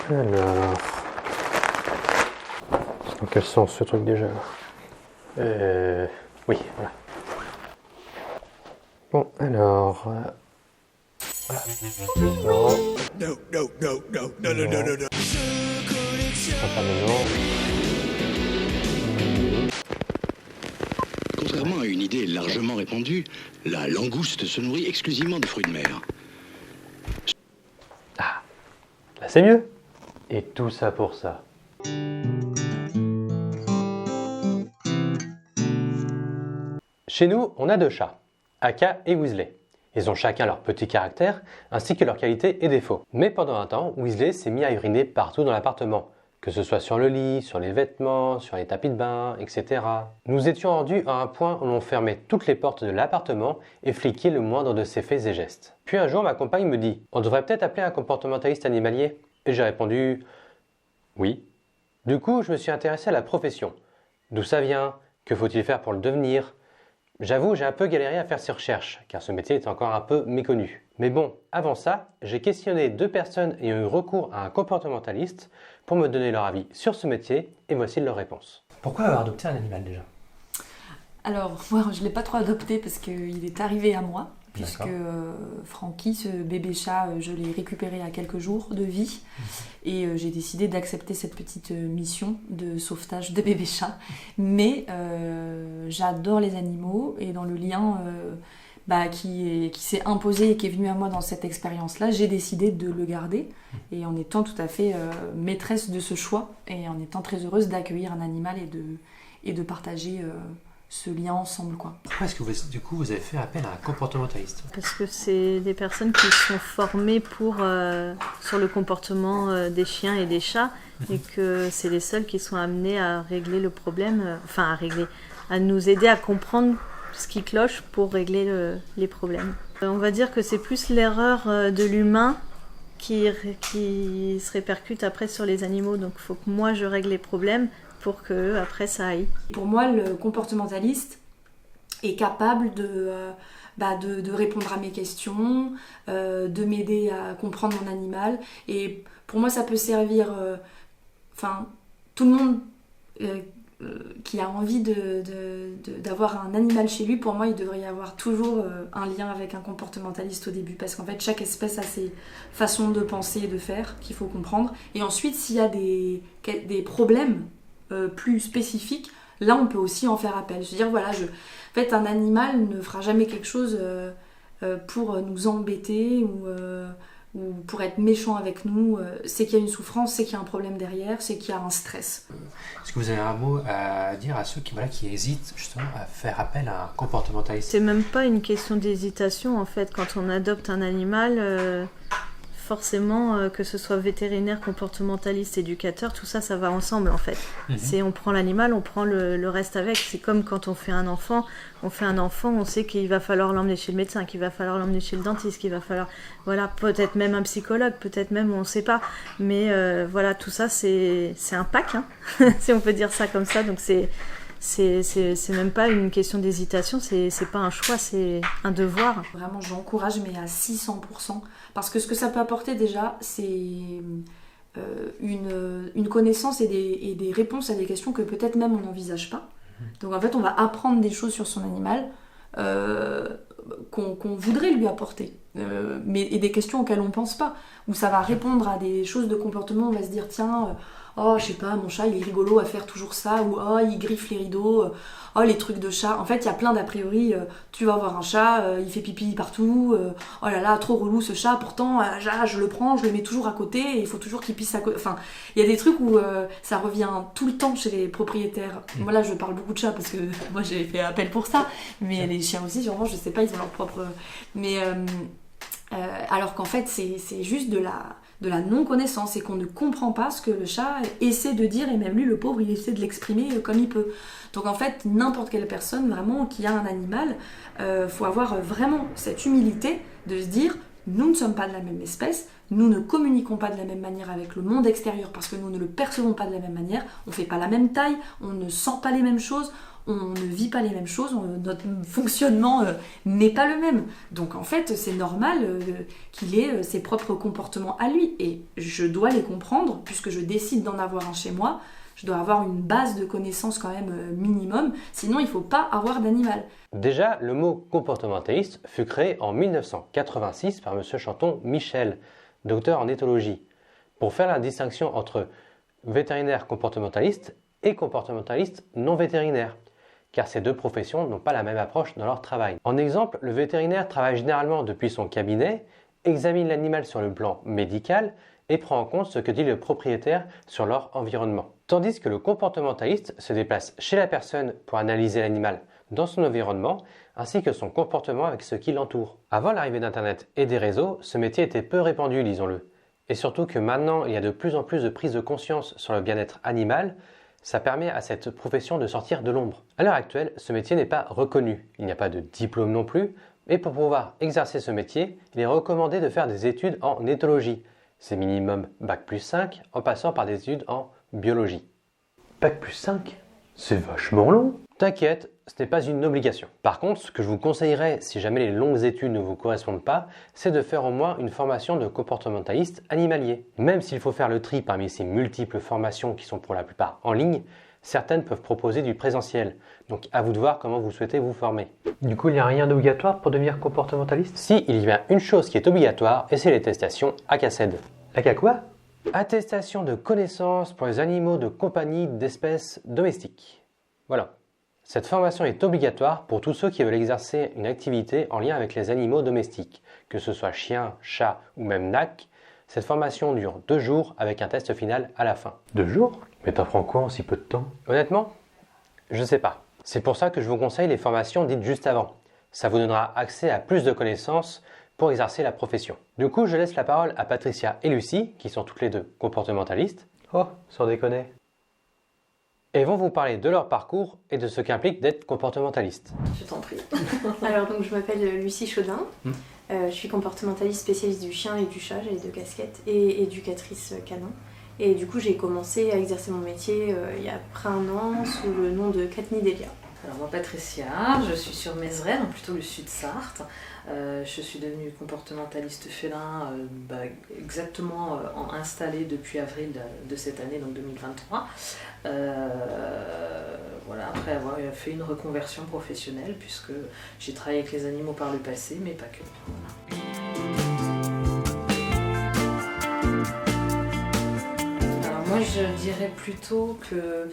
Alors... Dans quel sens ce truc déjà? Oui, voilà. Bon, alors... voilà. Non. Pas maintenant. Contrairement à une idée largement répandue, la langouste se nourrit exclusivement de fruits de mer. Ah, là c'est mieux. Et tout ça pour ça. Chez nous, on a 2 chats, Aka et Weasley. Ils ont chacun leur petit caractère, ainsi que leurs qualités et défauts. Mais pendant un temps, Weasley s'est mis à uriner partout dans l'appartement, que ce soit sur le lit, sur les vêtements, sur les tapis de bain, etc. Nous étions rendus à un point où l'on fermait toutes les portes de l'appartement et fliquait le moindre de ses faits et gestes. Puis un jour, ma compagne me dit « On devrait peut-être appeler un comportementaliste animalier ?» Et j'ai répondu « Oui ». Du coup, je me suis intéressé à la profession. D'où ça vient? Que faut-il faire pour le devenir? J'avoue, j'ai un peu galéré à faire ces recherches, car ce métier est encore un peu méconnu. Mais bon, avant ça, j'ai questionné 2 personnes ayant eu recours à un comportementaliste pour me donner leur avis sur ce métier, et voici leurs réponses. Pourquoi avoir adopté un animal déjà? Alors, moi, je ne l'ai pas trop adopté parce qu'il est arrivé à moi, puisque Francky, ce bébé chat, je l'ai récupéré à quelques jours de vie, et j'ai décidé d'accepter cette petite mission de sauvetage de bébé chat. Mais j'adore les animaux, et dans le lien qui s'est imposé et qui est venu à moi dans cette expérience-là, j'ai décidé de le garder, et en étant tout à fait maîtresse de ce choix, et en étant très heureuse d'accueillir un animal et de partager ce lien ensemble, quoi. Pourquoi est-ce que vous avez fait appel à un comportementaliste? Parce que c'est des personnes qui sont formées sur le comportement des chiens et des chats, et que c'est les seuls qui sont amenés à régler le problème, à nous aider à comprendre ce qui cloche pour régler les problèmes. On va dire que c'est plus l'erreur de l'humain qui se répercute après sur les animaux, donc il faut que moi je règle les problèmes pour que après ça aille. Pour moi, le comportementaliste est capable de répondre à mes questions, de m'aider à comprendre mon animal. Et pour moi, ça peut servir... tout le monde qui a envie d'avoir un animal chez lui, pour moi, il devrait y avoir toujours un lien avec un comportementaliste au début. Parce qu'en fait, chaque espèce a ses façons de penser et de faire qu'il faut comprendre. Et ensuite, s'il y a des problèmes plus spécifique, là on peut aussi en faire appel. Je veux dire, voilà, en fait, un animal ne fera jamais quelque chose pour nous embêter ou pour être méchant avec nous. C'est qu'il y a une souffrance, c'est qu'il y a un problème derrière, c'est qu'il y a un stress. Est-ce que vous avez un mot à dire à ceux qui hésitent justement à faire appel à un comportementaliste? C'est même pas une question d'hésitation en fait. Quand on adopte un animal, forcément, que ce soit vétérinaire, comportementaliste, éducateur, tout ça, ça va ensemble en fait. On prend l'animal, on prend le reste avec. C'est comme quand on fait un enfant, on sait qu'il va falloir l'emmener chez le médecin, qu'il va falloir l'emmener chez le dentiste, qu'il va falloir, voilà, peut-être même un psychologue, peut-être même, on ne sait pas. Mais voilà, tout ça, c'est un pack, hein, si on peut dire ça comme ça. Donc c'est même pas une question d'hésitation, c'est pas un choix, c'est un devoir. Vraiment, j'encourage, mais à 600%. Parce que ce que ça peut apporter déjà, c'est une connaissance et des réponses à des questions que peut-être même on n'envisage pas. Donc en fait, on va apprendre des choses sur son animal qu'on voudrait lui apporter, et des questions auxquelles on ne pense pas. Où ça va répondre à des choses de comportement, on va se dire, tiens... oh, je sais pas, mon chat, il est rigolo à faire toujours ça, ou oh, il griffe les rideaux, oh, les trucs de chat. En fait, il y a plein d'a priori. Tu vas voir un chat, il fait pipi partout, oh là là, trop relou ce chat, pourtant, je le prends, je le mets toujours à côté, et il faut toujours qu'il pisse à côté. Enfin, il y a des trucs où ça revient tout le temps chez les propriétaires. Moi, là, je parle beaucoup de chats parce que moi, j'ai fait appel pour ça, mais les chiens aussi, sûrement, je sais pas, ils ont leur propre... Mais alors qu'en fait, c'est juste de la non-connaissance et qu'on ne comprend pas ce que le chat essaie de dire, et même lui, le pauvre, il essaie de l'exprimer comme il peut. Donc en fait, n'importe quelle personne vraiment qui a un animal, faut avoir vraiment cette humilité de se dire, nous ne sommes pas de la même espèce, nous ne communiquons pas de la même manière avec le monde extérieur parce que nous ne le percevons pas de la même manière, on ne fait pas la même taille, on ne sent pas les mêmes choses, on ne vit pas les mêmes choses, notre fonctionnement n'est pas le même. Donc en fait, c'est normal qu'il ait ses propres comportements à lui. Et je dois les comprendre, puisque je décide d'en avoir un chez moi. Je dois avoir une base de connaissances quand même minimum, sinon il ne faut pas avoir d'animal. Déjà, le mot comportementaliste fut créé en 1986 par M. Chanton Michel, docteur en éthologie, pour faire la distinction entre vétérinaire comportementaliste et comportementaliste non vétérinaire, car ces deux professions n'ont pas la même approche dans leur travail. En exemple, le vétérinaire travaille généralement depuis son cabinet, examine l'animal sur le plan médical et prend en compte ce que dit le propriétaire sur leur environnement. Tandis que le comportementaliste se déplace chez la personne pour analyser l'animal dans son environnement, ainsi que son comportement avec ce qui l'entoure. Avant l'arrivée d'Internet et des réseaux, ce métier était peu répandu, disons-le. Et surtout que maintenant, il y a de plus en plus de prise de conscience sur le bien-être animal, ça permet à cette profession de sortir de l'ombre. À l'heure actuelle, ce métier n'est pas reconnu, il n'y a pas de diplôme non plus, et pour pouvoir exercer ce métier, il est recommandé de faire des études en éthologie. C'est minimum Bac+5 en passant par des études en biologie. Bac+5 ? C'est vachement long. T'inquiète, ce n'est pas une obligation. Par contre, ce que je vous conseillerais, si jamais les longues études ne vous correspondent pas, c'est de faire au moins une formation de comportementaliste animalier. Même s'il faut faire le tri parmi ces multiples formations qui sont pour la plupart en ligne, certaines peuvent proposer du présentiel. Donc à vous de voir comment vous souhaitez vous former. Du coup, il n'y a rien d'obligatoire pour devenir comportementaliste ? Si, il y a une chose qui est obligatoire, et c'est l'attestation ACACED. ACA quoi ? Attestation de connaissance pour les animaux de compagnie d'espèces domestiques. Voilà. Cette formation est obligatoire pour tous ceux qui veulent exercer une activité en lien avec les animaux domestiques, que ce soit chien, chat ou même nac. Cette formation dure 2 jours avec un test final à la fin. 2 jours ? Mais t'apprends quoi en si peu de temps ? Honnêtement, je sais pas. C'est pour ça que je vous conseille les formations dites juste avant. Ça vous donnera accès à plus de connaissances pour exercer la profession. Du coup, je laisse la parole à Patricia et Lucie, qui sont toutes les deux comportementalistes. Oh, sans déconner. Et vont vous parler de leur parcours et de ce qu'implique d'être comportementaliste. Je t'en prie. Alors donc je m'appelle Lucie Chaudin, je suis comportementaliste spécialiste du chien et du chat, j'ai les 2 casquettes, et éducatrice canin. Et du coup j'ai commencé à exercer mon métier il y a près d'un an sous le nom de Katni Delia. Alors moi Patricia, je suis sur Mézeray, donc plutôt le sud Sarthe. Je suis devenue comportementaliste félin exactement installée depuis avril de cette année, donc 2023. Voilà, après avoir fait une reconversion professionnelle, puisque j'ai travaillé avec les animaux par le passé, mais pas que. Voilà. Alors moi je dirais plutôt que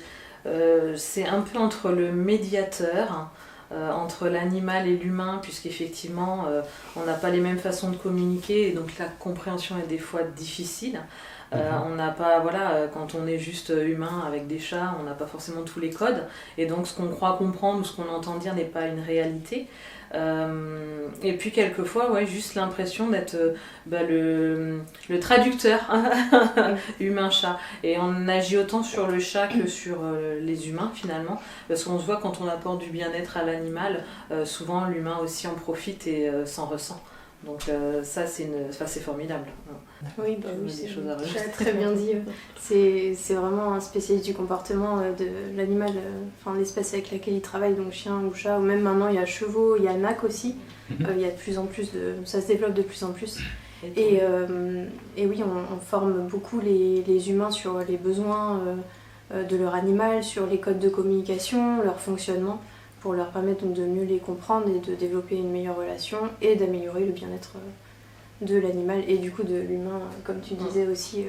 c'est un peu entre le médiateur, entre l'animal et l'humain, puisqu'effectivement on n'a pas les mêmes façons de communiquer et donc la compréhension est des fois difficile. On n'a pas, voilà, quand on est juste humain avec des chats, on n'a pas forcément tous les codes et donc ce qu'on croit comprendre ou ce qu'on entend dire n'est pas une réalité. Et puis quelquefois, ouais, juste l'impression d'être le traducteur humain-chat. Et on agit autant sur le chat que sur les humains finalement, parce qu'on se voit quand on apporte du bien-être à l'animal, souvent l'humain aussi en profite et s'en ressent. Donc ça c'est formidable. Oui, bah oui, tu as très bien dit. C'est vraiment un spécialiste du comportement de l'animal, enfin l'espèce avec laquelle il travaille, donc chien ou chat, ou même maintenant il y a chevaux, il y a nac aussi. Il y a de plus en plus ça se développe de plus en plus. Et oui, on forme beaucoup les humains sur les besoins de leur animal, sur les codes de communication, leur fonctionnement, pour leur permettre donc de mieux les comprendre et de développer une meilleure relation et d'améliorer le bien-être de l'animal et du coup de l'humain, comme tu disais aussi,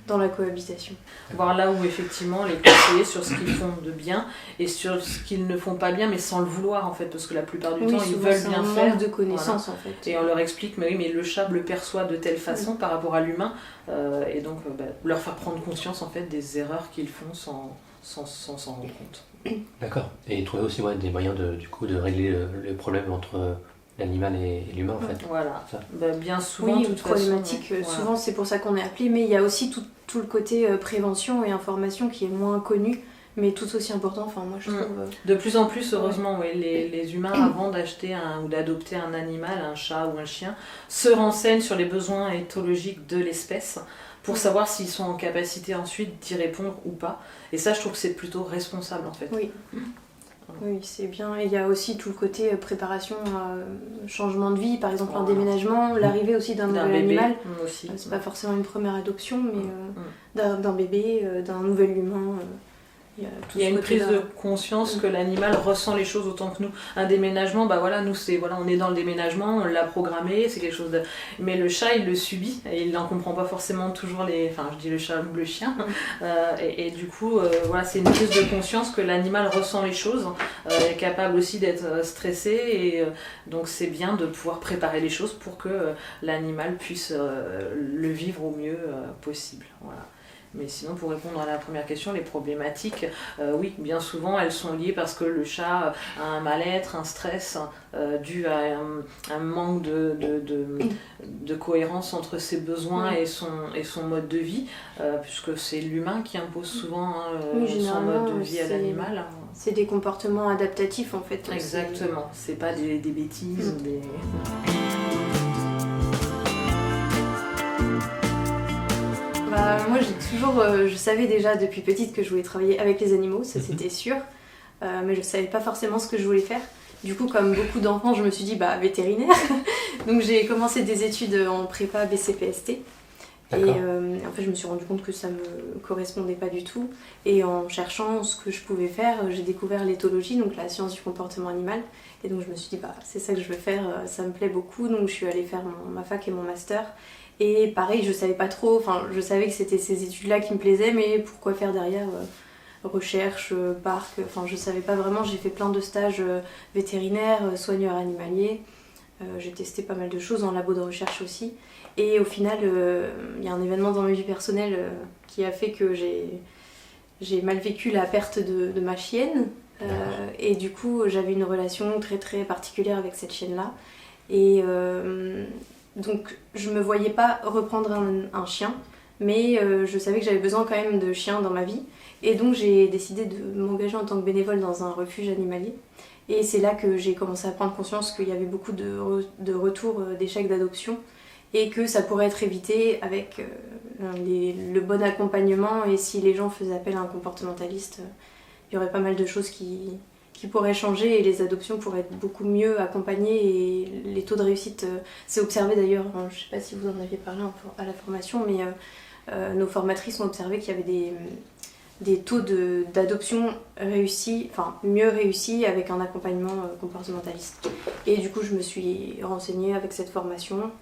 dans la cohabitation. Voir là où effectivement les conseiller sur ce qu'ils font de bien et sur ce qu'ils ne font pas bien, mais sans le vouloir en fait, parce que la plupart du temps ils veulent bien faire. Manque de connaissances en fait. Et on leur explique, mais oui, mais le chat le perçoit de telle façon par rapport à l'humain, et donc leur faire prendre conscience en fait des erreurs qu'ils font sans s'en rendre compte. D'accord. Et trouver aussi des moyens de régler le problème entre l'animal et l'humain en fait. Voilà. Bien souvent, oui, une problématique, souvent c'est pour ça qu'on est appelé, mais il y a aussi tout le côté prévention et information qui est moins connu, mais tout aussi important, enfin moi je trouve... De plus en plus, heureusement, les humains, avant d'acheter ou d'adopter un animal, un chat ou un chien, se renseignent sur les besoins éthologiques de l'espèce, pour savoir s'ils sont en capacité ensuite d'y répondre ou pas. Et ça, je trouve que c'est plutôt responsable en fait. Oui. Oui, c'est bien. Et il y a aussi tout le côté préparation, changement de vie, par exemple un déménagement, l'arrivée aussi d'un nouvel animal. Aussi. C'est pas forcément une première adoption, mais d'un bébé, d'un nouvel humain. Il y a une prise de conscience que l'animal ressent les choses autant que nous. Un déménagement, nous on est dans le déménagement, on l'a programmé, c'est quelque chose de. Mais le chat, il le subit et il n'en comprend pas forcément toujours je dis le chat ou le chien. Et du coup, c'est une prise de conscience que l'animal ressent les choses, est capable aussi d'être stressé et donc c'est bien de pouvoir préparer les choses pour que l'animal puisse le vivre au mieux possible. Voilà. Mais sinon, pour répondre à la première question, les problématiques, oui, bien souvent, elles sont liées parce que le chat a un mal-être, un stress dû à un manque de cohérence entre ses besoins et son mode de vie, puisque c'est l'humain qui impose souvent son mode de vie à l'animal. C'est des comportements adaptatifs, en fait. Exactement, c'est pas des bêtises. Moi je savais déjà depuis petite que je voulais travailler avec les animaux, ça c'était sûr, mais je savais pas forcément ce que je voulais faire. Du coup, comme beaucoup d'enfants, je me suis dit vétérinaire. Donc j'ai commencé des études en prépa BCPST. Et en fait je me suis rendu compte que ça me correspondait pas du tout. Et en cherchant ce que je pouvais faire, j'ai découvert l'éthologie, donc la science du comportement animal. Et donc je me suis dit c'est ça que je veux faire, ça me plaît beaucoup. Donc je suis allée faire ma fac et mon master. Et pareil, je savais pas trop, je savais que c'était ces études-là qui me plaisaient, mais pourquoi faire derrière recherche, parc, je savais pas vraiment. J'ai fait plein de stages vétérinaires, soigneurs animaliers, j'ai testé pas mal de choses en labo de recherche aussi. Et au final, il y a un événement dans ma vie personnelle qui a fait que j'ai mal vécu la perte de ma chienne. Et du coup, j'avais une relation très très particulière avec cette chienne-là. Et donc je me voyais pas reprendre un chien, mais je savais que j'avais besoin quand même de chiens dans ma vie. Et donc j'ai décidé de m'engager en tant que bénévole dans un refuge animalier. Et c'est là que j'ai commencé à prendre conscience qu'il y avait beaucoup de retours d'échecs d'adoption et que ça pourrait être évité avec le bon accompagnement. Et si les gens faisaient appel à un comportementaliste, il y aurait pas mal de choses qui pourraient changer et les adoptions pourraient être beaucoup mieux accompagnées et les taux de réussite, c'est observé d'ailleurs, je ne sais pas si vous en aviez parlé à la formation, mais nos formatrices ont observé qu'il y avait des taux d'adoption réussis, mieux réussis avec un accompagnement comportementaliste. Et du coup je me suis renseignée avec cette formation,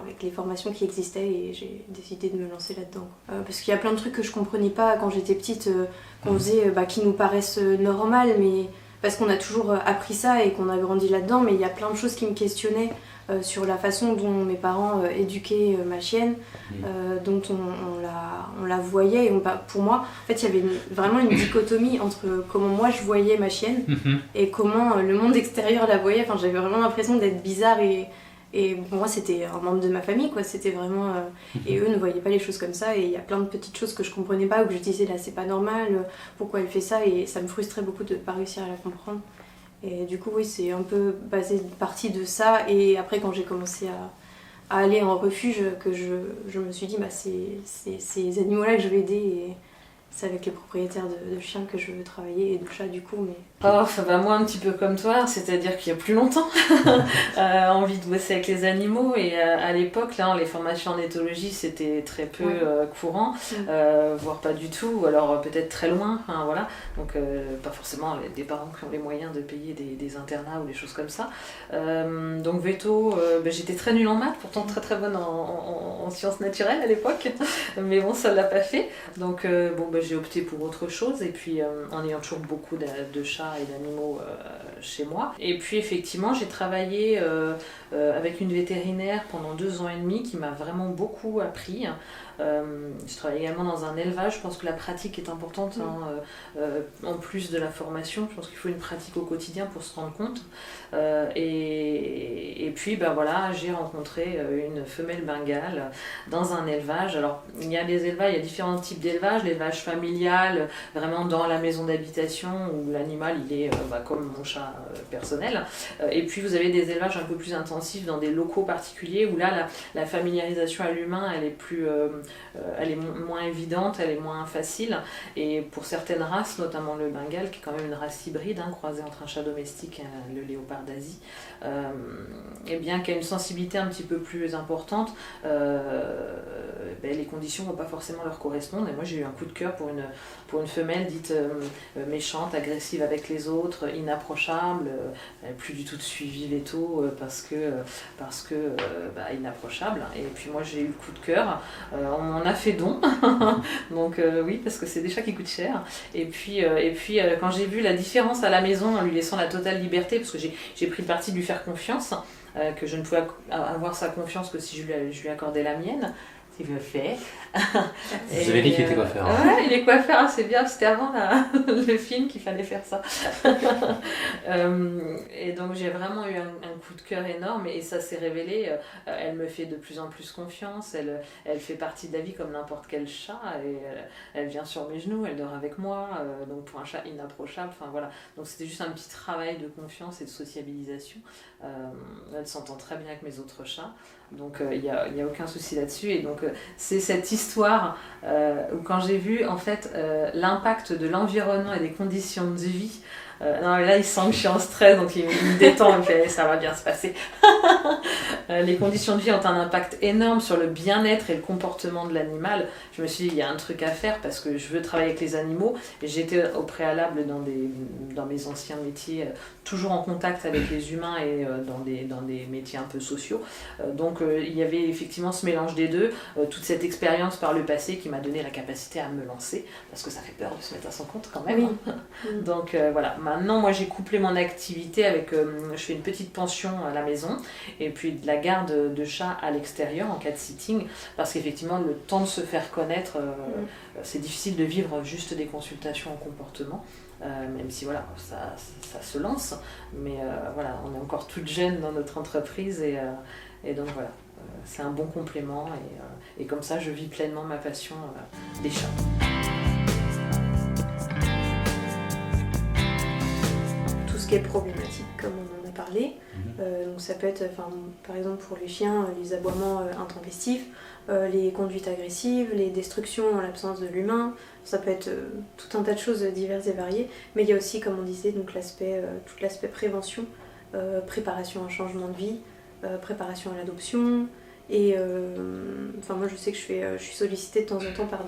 avec les formations qui existaient, et j'ai décidé de me lancer là-dedans. Parce qu'il y a plein de trucs que je comprenais pas quand j'étais petite, qu'on faisait, qui nous paraissent normales, mais parce qu'on a toujours appris ça et qu'on a grandi là-dedans, mais il y a plein de choses qui me questionnaient sur la façon dont mes parents éduquaient ma chienne, dont on la voyait. Et pour moi, en fait, il y avait vraiment une dichotomie entre comment moi je voyais ma chienne et comment le monde extérieur la voyait. J'avais vraiment l'impression d'être bizarre et pour moi c'était un membre de ma famille, quoi. C'était vraiment et eux ne voyaient pas les choses comme ça, et il y a plein de petites choses que je comprenais pas, où je disais là c'est pas normal, pourquoi elle fait ça, et ça me frustrait beaucoup de pas réussir à la comprendre. Et du coup oui, c'est un peu partie de ça. Et après quand j'ai commencé à aller en refuge, que je me suis dit c'est ces animaux là que je vais aider, et c'est avec les propriétaires de chiens que je veux travailler, et de chats du coup. Mais moi un petit peu comme toi, c'est-à-dire qu'il y a plus longtemps envie de bosser avec les animaux, et à l'époque là les formations en éthologie c'était très peu courant, voire pas du tout, ou alors peut-être très loin, voilà. Donc pas forcément des parents qui ont les moyens de payer des internats ou des choses comme ça. Donc veto, j'étais très nulle en maths, pourtant très très bonne en sciences naturelles à l'époque, mais bon ça l'a pas fait. Donc j'ai opté pour autre chose, et puis en ayant toujours beaucoup de chats et d'animaux chez moi. Et puis effectivement j'ai travaillé avec une vétérinaire pendant 2 ans et demi qui m'a vraiment beaucoup appris. Je travaille également dans un élevage. Je pense que la pratique est importante, en plus de la formation. Je pense qu'il faut une pratique au quotidien pour se rendre compte. Et puis j'ai rencontré une femelle bengale dans un élevage. Alors il y a différents types d'élevages. L'élevage familial, vraiment dans la maison d'habitation, où l'animal il est comme mon chat personnel. Et puis vous avez des élevages un peu plus intensifs dans des locaux particuliers, où là la familiarisation à l'humain elle est plus elle est moins évidente, elle est moins facile. Et pour certaines races, notamment le Bengale, qui est quand même une race hybride, croisée entre un chat domestique et le léopard d'Asie, et bien qu'il y a une sensibilité un petit peu plus importante, les conditions ne vont pas forcément leur correspondre. Et moi j'ai eu un coup de cœur pour une femelle dite méchante, agressive avec les autres, inapprochable, plus du tout de suivi veto parce que inapprochable. Et puis moi j'ai eu le coup de cœur, on m'en a fait don, donc oui, parce que c'est des chats qui coûtent cher. Et puis quand j'ai vu la différence à la maison en lui laissant la totale liberté, parce que j'ai pris le parti de lui faire confiance, que je ne pouvais avoir sa confiance que si je lui accordais la mienne. Il me fait. Vous avez dit qu'il était coiffeur. Ouais, il est coiffeur, c'est bien, c'était avant le film qu'il fallait faire ça. Et donc j'ai vraiment eu un coup de cœur énorme et ça s'est révélé. Elle me fait de plus en plus confiance, elle fait partie de la vie comme n'importe quel chat et elle vient sur mes genoux, elle dort avec moi, donc pour un chat inapprochable, enfin voilà. Donc c'était juste un petit travail de confiance et de sociabilisation. Elle s'entend très bien avec mes autres chats. Donc il n'y a aucun souci là-dessus. Et donc c'est cette histoire où quand j'ai vu en fait l'impact de l'environnement et des conditions de vie, non, là il sent que je suis en stress, donc il me détend, il me fait ça va bien se passer. Les conditions de vie ont un impact énorme sur le bien-être et le comportement de l'animal. Je me suis dit il y a un truc à faire parce que je veux travailler avec les animaux et j'étais au préalable dans mes anciens métiers toujours en contact avec les humains et dans des métiers un peu sociaux. Donc il y avait effectivement ce mélange des deux, toute cette expérience par le passé qui m'a donné la capacité à me lancer, parce que ça fait peur de se mettre à son compte quand même. Oui. Donc voilà, maintenant moi j'ai couplé mon activité avec, je fais une petite pension à la maison et puis de la garde de chats à l'extérieur en cas de sitting, parce qu'effectivement le temps de se faire connaître, c'est difficile de vivre juste des consultations en comportement. Même si voilà, ça se lance, mais voilà, on est encore toute jeune dans notre entreprise et donc voilà, c'est un bon complément et comme ça je vis pleinement ma passion des chats. Tout ce qui est problématique, comme on en a parlé, donc ça peut être, par exemple pour les chiens, les aboiements intempestifs, les conduites agressives, les destructions en l'absence de l'humain, ça peut être tout un tas de choses diverses et variées, mais il y a aussi, comme on disait, donc tout l'aspect prévention, préparation à un changement de vie, préparation à l'adoption, et moi je sais que je suis sollicitée de temps en temps par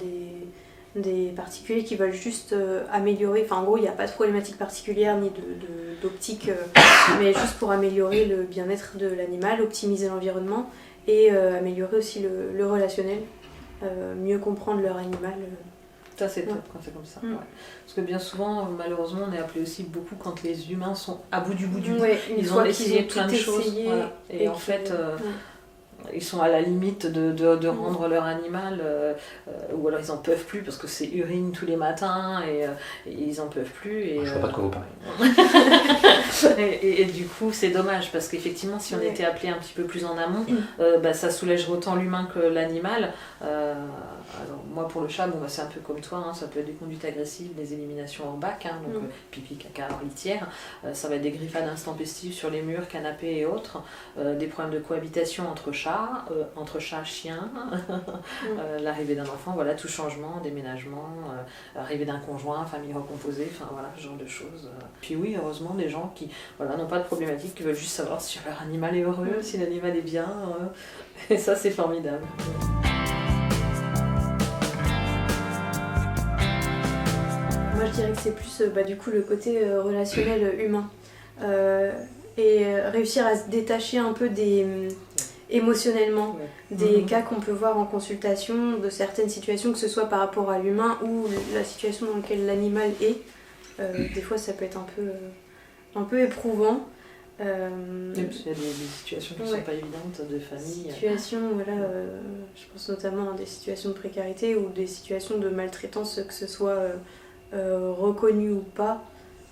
des particuliers qui veulent juste améliorer, en gros il n'y a pas de problématique particulière ni d'optique, mais juste pour améliorer le bien-être de l'animal, optimiser l'environnement et améliorer aussi le relationnel, mieux comprendre leur animal. Ça c'est top quand c'est comme ça. Ouais. Parce que bien souvent, malheureusement, on est appelé aussi beaucoup quand les humains sont à bout du bout. Ils ont essayé plein de choses. Voilà. Et en fait, ils sont à la limite de rendre leur animal, ou alors ils en peuvent plus parce que c'est urine tous les matins et ils en peuvent plus. Et, je vois pas de quoi vous parlez. et du coup c'est dommage parce qu'effectivement si on était appelé un petit peu plus en amont, ça soulagerait autant l'humain que l'animal. Alors moi pour le chat, c'est un peu comme toi, ça peut être des conduites agressives, des éliminations hors bac, donc pipi, caca, hors litière, ça va être des griffades intempestives sur les murs, canapés et autres, des problèmes de cohabitation entre chats, chiens, l'arrivée d'un enfant, voilà, tout changement, déménagement, arrivée d'un conjoint, famille recomposée, voilà, ce genre de choses. Puis oui, heureusement, des gens qui n'ont pas de problématique, qui veulent juste savoir si leur animal est heureux, si l'animal est bien, et ça c'est formidable. Moi je dirais que c'est plus du coup le côté relationnel humain et réussir à se détacher un peu émotionnellement des cas qu'on peut voir en consultation, de certaines situations, que ce soit par rapport à l'humain ou la situation dans laquelle l'animal est. Des fois ça peut être un peu éprouvant. Il y a des situations qui ne sont pas évidentes de famille. Je pense notamment à des situations de précarité ou des situations de maltraitance, que ce soit reconnu ou pas.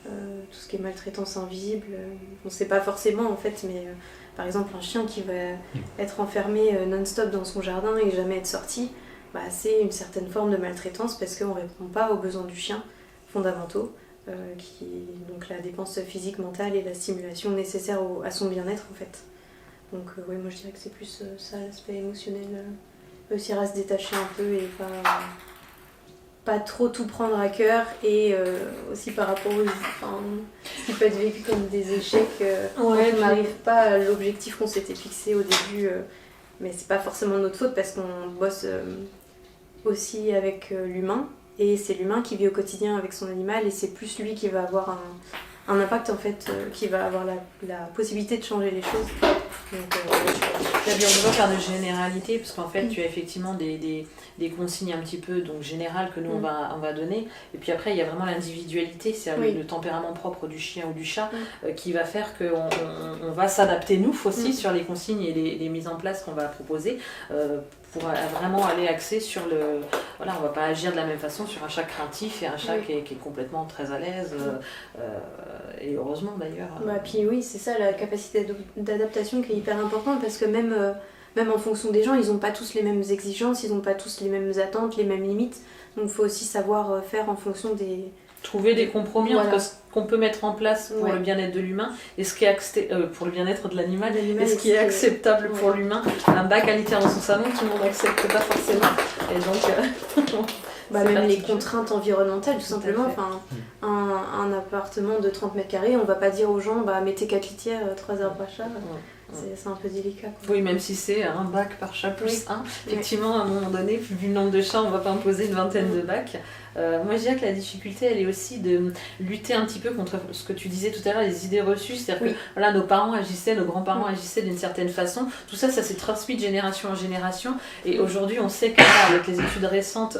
Tout ce qui est maltraitance invisible, on ne sait pas forcément en fait, mais par exemple un chien qui va être enfermé non-stop dans son jardin et jamais être sorti, c'est une certaine forme de maltraitance parce qu'on ne répond pas aux besoins du chien fondamentaux, donc la dépense physique, mentale et la stimulation nécessaire à son bien-être en fait. Donc moi je dirais que c'est plus ça l'aspect émotionnel réussir à se détacher un peu et pas trop tout prendre à cœur, et aussi par rapport ce qui peut être vécu comme des échecs quand on n'arrive pas à l'objectif qu'on s'était fixé au début, mais c'est pas forcément notre faute parce qu'on bosse aussi avec l'humain, et c'est l'humain qui vit au quotidien avec son animal, et c'est plus lui qui va avoir un impact en fait, qui va avoir la possibilité de changer les choses. Donc, on ne peut pas faire de généralité, parce qu'en fait tu as effectivement des consignes un petit peu donc générales que nous on va donner, et puis après il y a vraiment l'individualité, c'est-à-dire le tempérament propre du chien ou du chat qui va faire qu'on va s'adapter nous aussi sur les consignes et les mises en place qu'on va proposer pour vraiment aller axer sur on va pas agir de la même façon sur un chat craintif et un chat qui est complètement très à l'aise, et heureusement d'ailleurs. Puis oui, c'est ça, la capacité d'adaptation qui est hyper importante, parce que même en fonction des gens, ils n'ont pas tous les mêmes exigences, ils n'ont pas tous les mêmes attentes, les mêmes limites, donc il faut aussi savoir faire en fonction des... Trouver des compromis entre ce qu'on peut mettre en place pour le bien-être de l'humain et ce qui est pour le bien-être de l'animal et ce qui est acceptable pour l'humain. Un bac à litière dans son salon, tout le monde n'accepte pas forcément. Et donc, même les contraintes environnementales, tout simplement. Un appartement de 30 mètres carrés, on va pas dire aux gens mettez 4 litières, 3 arbres à chat. C'est un peu délicat. Oui, même si c'est un bac par chat plus un. Effectivement, à un moment donné, vu le nombre de chats, on ne va pas imposer une vingtaine de bacs. Moi, je dirais que la difficulté, elle est aussi de lutter un petit peu contre ce que tu disais tout à l'heure, les idées reçues. C'est-à-dire que nos parents agissaient, nos grands-parents agissaient d'une certaine façon. Tout ça, ça s'est transmis de génération en génération. Et aujourd'hui, on sait qu'avec les études récentes,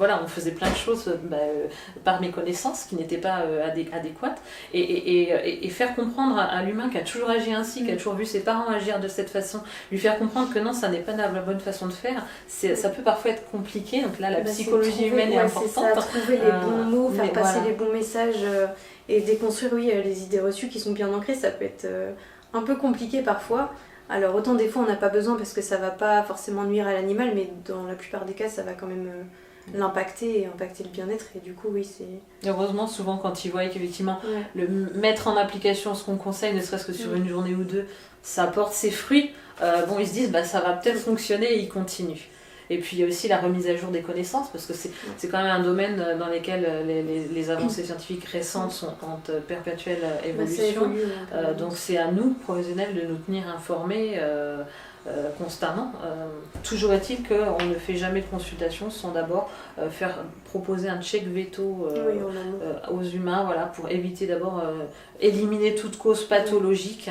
on faisait plein de choses par méconnaissance qui n'étaient pas adéquates. Et faire comprendre à l'humain qui a toujours agi ainsi, qui a toujours vu ses parents agir de cette façon, lui faire comprendre que non, ça n'est pas la bonne façon de faire, ça peut parfois être compliqué. Donc là, la psychologie humaine est importante. Trouver les bons mots, faire passer les bons messages et déconstruire les idées reçues qui sont bien ancrées, ça peut être un peu compliqué parfois. Alors autant des fois on n'a pas besoin parce que ça va pas forcément nuire à l'animal, mais dans la plupart des cas ça va quand même l'impacter et impacter le bien-être, et du coup c'est... Heureusement, souvent quand ils voient qu'effectivement le mettre en application ce qu'on conseille, ne serait-ce que sur une journée ou deux, ça apporte ses fruits, ils se disent ça va peut-être fonctionner, et ils continuent. Et puis il y a aussi la remise à jour des connaissances, parce que c'est quand même un domaine dans lequel les avancées scientifiques récentes sont en perpétuelle évolution. Donc c'est à nous, professionnels, de nous tenir informés constamment. Toujours est-il qu'on ne fait jamais de consultation sans d'abord proposer un check veto aux humains, pour éviter d'abord éliminer toute cause pathologique.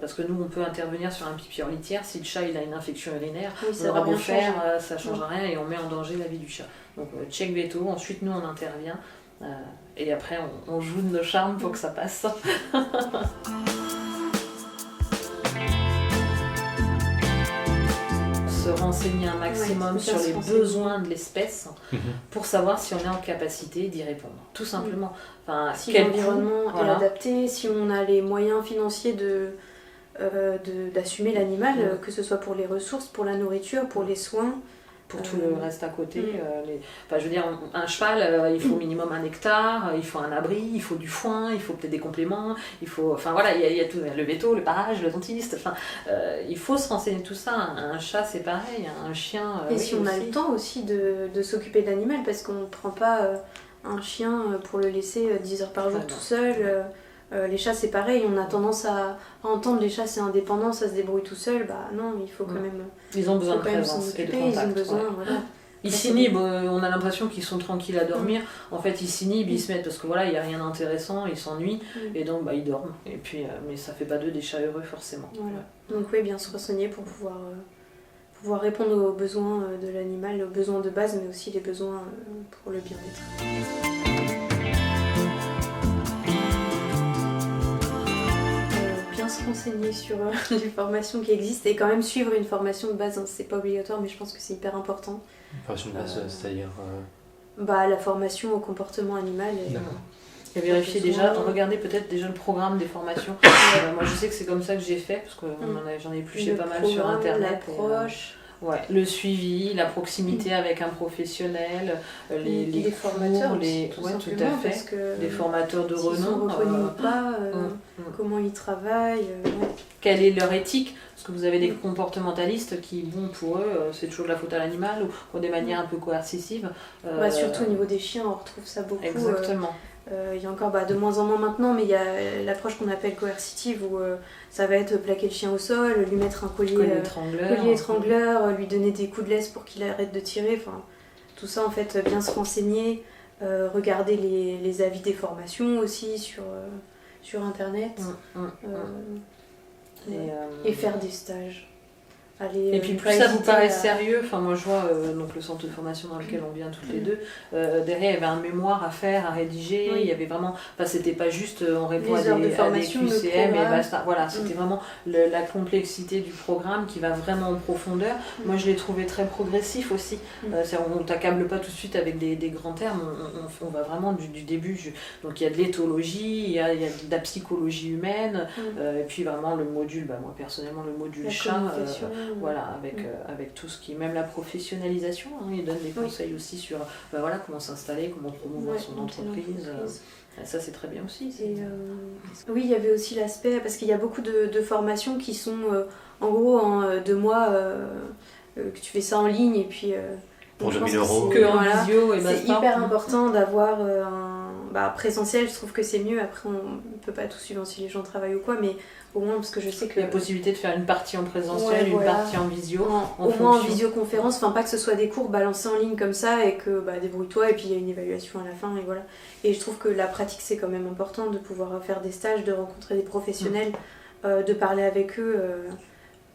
Parce que nous on peut intervenir sur un pipi en litière, si le chat il a une infection urinaire, on aura beau faire, ça ne change rien et on met en danger la vie du chat. Donc check veto, ensuite nous on intervient et après on joue de nos charmes pour que ça passe. Se renseigner un maximum sur les besoins de l'espèce pour savoir si on est en capacité d'y répondre, tout simplement. Si l'environnement est adapté, si on a les moyens financiers d'assumer l'animal, que ce soit pour les ressources, pour la nourriture, pour les soins, pour tout le reste à côté. Je veux dire, un cheval, il faut au minimum 1 hectare, il faut un abri, il faut du foin, il faut peut-être des compléments, il faut... il y a tout, le veto, le parage, le dentiste, il faut se renseigner tout ça. Un chat, c'est pareil, un chien... Et si on a le temps aussi de s'occuper de l'animal, parce qu'on ne prend pas un chien pour le laisser 10 heures par jour tout seul... les chats c'est pareil, on a tendance à entendre les chats c'est indépendant, ça se débrouille tout seul, non, il faut quand même... Ils ont besoin de présence et de contact. Ils ont besoin, Ils s'inhibent, on a l'impression qu'ils sont tranquilles à dormir, en fait ils s'inhibent, ils se mettent parce que il n'y a rien d'intéressant, ils s'ennuient, et donc ils dorment, et puis, mais ça fait pas d'eux des chats heureux forcément. Donc oui, bien se renseigner pour pouvoir répondre aux besoins de l'animal, aux besoins de base, mais aussi les besoins pour le bien-être. Se renseigner sur les formations qui existent et quand même suivre une formation de base, c'est pas obligatoire mais je pense que c'est hyper important. Une formation de base, c'est-à-dire la formation au comportement animal et vérifier déjà, regarder peut-être déjà le programme des formations. Moi je sais que c'est comme ça que j'ai fait parce que j'en ai épluché pas mal sur internet. L'approche. Ouais, le suivi, la proximité avec un professionnel, les formateurs, cours, tout ouais, tout simplement, à fait, parce que des formateurs de s'ils renom. sont reconnus ou pas, comment ils travaillent. Ouais. Quelle est leur éthique? Parce que vous avez des comportementalistes qui, bon, pour eux, c'est toujours de la faute à l'animal ou des manières un peu coercitives. Surtout au niveau des chiens, on retrouve ça beaucoup. Exactement. Il y a encore de moins en moins maintenant, mais il y a l'approche qu'on appelle coercitive où ça va être plaquer le chien au sol, lui mettre un collier étrangleur, lui donner des coups de laisse pour qu'il arrête de tirer. Enfin, tout ça, en fait, bien se renseigner, regarder les avis des formations aussi sur Internet et faire des stages. Et puis plus ça vous paraît sérieux, enfin moi je vois donc le centre de formation dans lequel on vient toutes les deux, derrière il y avait un mémoire à faire, à rédiger, il y avait vraiment, enfin c'était pas juste on répond à des QCM et basta, voilà, c'était vraiment la complexité du programme qui va vraiment en profondeur. Moi je l'ai trouvé très progressif aussi, on t'accable pas tout de suite avec des grands termes, on va vraiment du début, donc il y a de l'éthologie, il y a de la psychologie humaine, et puis vraiment le module, moi personnellement le module chat, voilà, avec tout ce qui, même la professionnalisation, il donne des conseils aussi sur comment s'installer, comment promouvoir son entreprise. Ça c'est très bien aussi. Oui, il y avait aussi l'aspect, parce qu'il y a beaucoup de formations qui sont en gros en 2 mois, que tu fais ça en ligne et puis... pour 2 000 €. Que en visio et c'est hyper important d'avoir un présentiel, je trouve que c'est mieux. Après, on ne peut pas tout suivre si les gens travaillent ou quoi, mais au moins, parce que je sais que... Il y a possibilité de faire une partie en présentiel, une partie en visio. Au moins en visioconférence, enfin pas que ce soit des cours balancés en ligne comme ça et que débrouille-toi et puis il y a une évaluation à la fin et voilà. Et je trouve que la pratique c'est quand même important de pouvoir faire des stages, de rencontrer des professionnels, de parler avec eux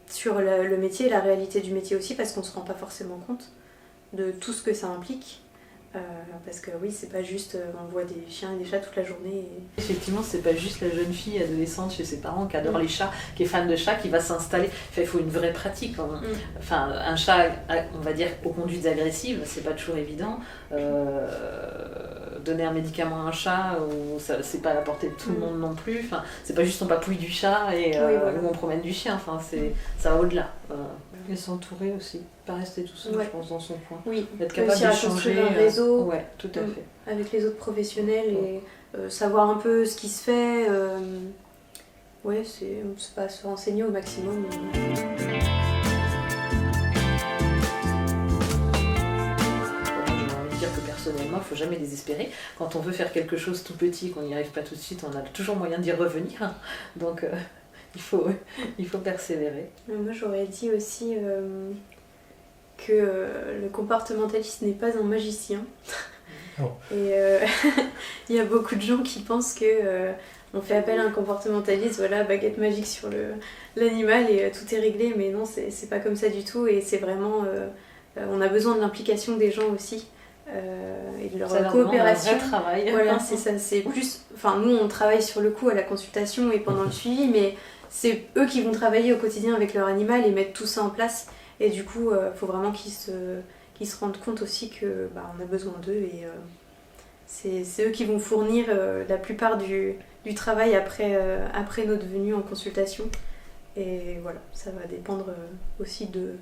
sur le métier, la réalité du métier aussi, parce qu'on ne se rend pas forcément compte de tout ce que ça implique. Parce que oui, c'est pas juste on voit des chiens et des chats toute la journée. Effectivement, c'est pas juste la jeune fille adolescente chez ses parents qui adore les chats, qui est fan de chats, qui va s'installer. Enfin, il faut une vraie pratique. Enfin, un chat, on va dire, aux conduites agressives, c'est pas toujours évident. Donner un médicament à un chat, c'est pas à la portée de tout le monde non plus. Enfin, c'est pas juste on papouille du chat où on promène du chien. Enfin, ça va au-delà. Et s'entourer aussi, pas rester tout seul, je pense, dans son coin. Oui, être capable d'échanger un réseau tout à fait. Avec les autres professionnels et savoir un peu ce qui se fait. C'est pas se renseigner au maximum. Personnellement, il ne faut jamais désespérer. Quand on veut faire quelque chose tout petit, qu'on n'y arrive pas tout de suite, on a toujours moyen d'y revenir. Donc il faut persévérer. Moi j'aurais dit aussi que le comportementaliste n'est pas un magicien. Et il y a beaucoup de gens qui pensent que on fait appel à un comportementaliste, voilà, baguette magique sur l'animal et tout est réglé, mais non, c'est pas comme ça du tout et c'est vraiment... on a besoin de l'implication des gens aussi. Et de leur coopération. Un vrai travail. Voilà, c'est ça. C'est plus. Enfin, nous, on travaille sur le coup à la consultation et pendant le suivi, mais c'est eux qui vont travailler au quotidien avec leur animal et mettre tout ça en place. Et du coup, faut vraiment qu'ils se rendent compte aussi que on a besoin d'eux et c'est eux qui vont fournir la plupart du travail après notre venue en consultation. Et voilà, ça va dépendre aussi de.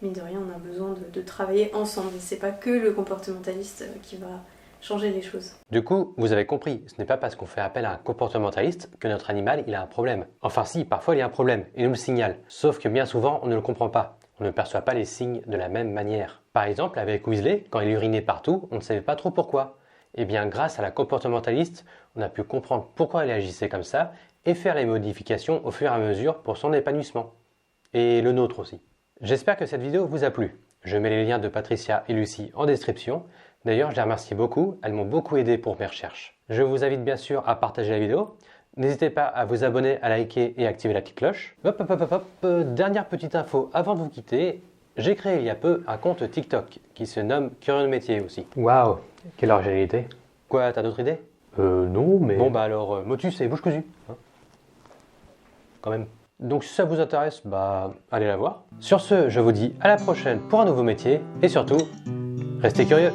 Mine de rien, on a besoin de travailler ensemble. C'est pas que le comportementaliste qui va changer les choses. Du coup, vous avez compris, ce n'est pas parce qu'on fait appel à un comportementaliste que notre animal il a un problème. Enfin si, parfois il y a un problème, il nous le signale. Sauf que bien souvent, on ne le comprend pas. On ne perçoit pas les signes de la même manière. Par exemple, avec Weasley, quand il urinait partout, on ne savait pas trop pourquoi. Et bien grâce à la comportementaliste, on a pu comprendre pourquoi il agissait comme ça et faire les modifications au fur et à mesure pour son épanouissement. Et le nôtre aussi. J'espère que cette vidéo vous a plu. Je mets les liens de Patricia et Lucie en description. D'ailleurs, je les remercie beaucoup, elles m'ont beaucoup aidé pour mes recherches. Je vous invite bien sûr à partager la vidéo. N'hésitez pas à vous abonner, à liker et activer la petite cloche. Dernière petite info avant de vous quitter. J'ai créé il y a peu un compte TikTok qui se nomme Curieux de métier aussi. Waouh, quelle originalité. Quoi, t'as d'autres idées? Non, mais... Bon alors, motus et bouche cousue. Quand même. Donc si ça vous intéresse, allez la voir. Sur ce, je vous dis à la prochaine pour un nouveau métier et surtout, restez curieux.